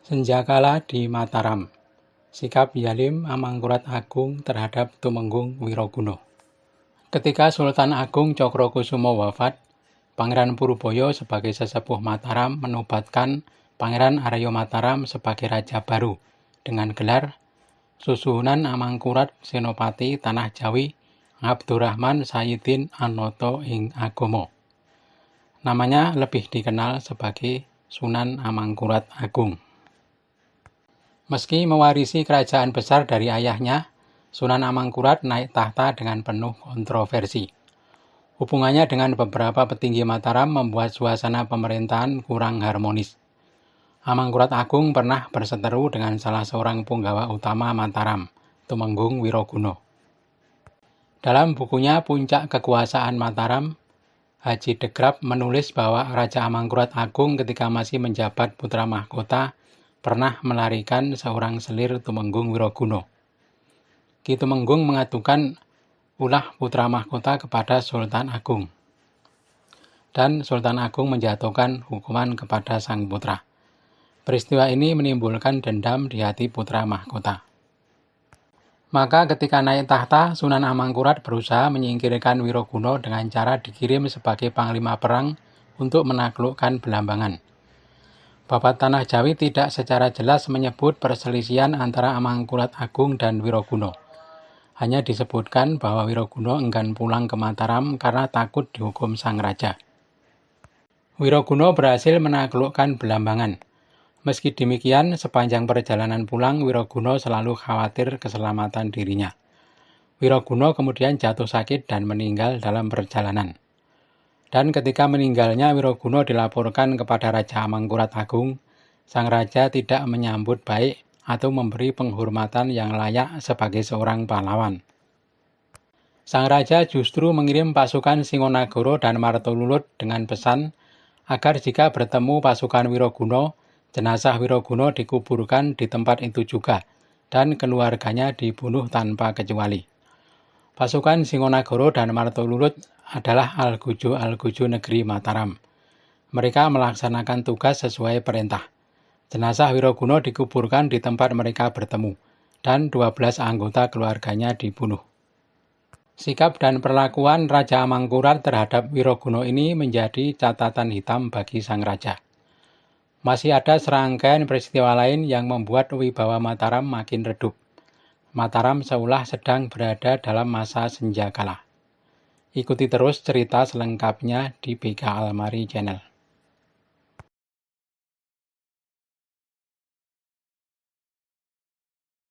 Senjakala di Mataram, sikap Yalim Amangkurat Agung terhadap Tumenggung Wiroguna. Ketika Sultan Agung Cokrokusumo wafat, Pangeran Purbaya sebagai sesepuh Mataram menobatkan Pangeran Arya Mataram sebagai Raja baru dengan gelar Susuhunan Amangkurat Senopati Tanah Jawi Abdurrahman Sayyidin Anoto ing Agama. Namanya lebih dikenal sebagai Sunan Amangkurat Agung. Meski mewarisi kerajaan besar dari ayahnya, Sunan Amangkurat naik tahta dengan penuh kontroversi. Hubungannya dengan beberapa petinggi Mataram membuat suasana pemerintahan kurang harmonis. Amangkurat Agung pernah berseteru dengan salah seorang punggawa utama Mataram, Tumenggung Wiroguna. Dalam bukunya Puncak Kekuasaan Mataram, Haji de Graaf menulis bahwa Raja Amangkurat Agung ketika masih menjabat putra mahkota pernah melarikan seorang selir Tumenggung Wiroguna. Ki Tumenggung mengadukan ulah putra mahkota kepada Sultan Agung. Dan Sultan Agung menjatuhkan hukuman kepada sang putra. Peristiwa ini menimbulkan dendam di hati putra mahkota. Maka ketika naik tahta, Sunan Amangkurat berusaha menyingkirkan Wiroguna dengan cara dikirim sebagai panglima perang untuk menaklukkan Belambangan. Babat Tanah Jawi tidak secara jelas menyebut perselisihan antara Amangkurat Agung dan Wiroguna. Hanya disebutkan bahwa Wiroguna enggan pulang ke Mataram karena takut dihukum sang raja. Wiroguna berhasil menaklukkan Belambangan. Meski demikian, sepanjang perjalanan pulang, Wiroguna selalu khawatir keselamatan dirinya. Wiroguna kemudian jatuh sakit dan meninggal dalam perjalanan. Dan ketika meninggalnya, Wiroguna dilaporkan kepada Raja Amangkurat Agung. Sang raja tidak menyambut baik atau memberi penghormatan yang layak sebagai seorang pahlawan. Sang raja justru mengirim pasukan Singonagoro dan Martolulut dengan pesan agar jika bertemu pasukan Wiroguna, jenazah Wiroguna dikuburkan di tempat itu juga dan keluarganya dibunuh tanpa kecuali. Pasukan Singonagoro dan Martolulut adalah Algojo negeri Mataram. Mereka melaksanakan tugas sesuai perintah. Jenazah Wiroguna dikuburkan di tempat mereka bertemu dan 12 anggota keluarganya dibunuh. Sikap dan perlakuan Raja Amangkurat terhadap Wiroguna ini menjadi catatan hitam bagi sang raja. Masih ada serangkaian peristiwa lain yang membuat wibawa Mataram makin redup. Mataram seolah sedang berada dalam masa senjakala. Ikuti terus cerita selengkapnya di BK Almari Channel.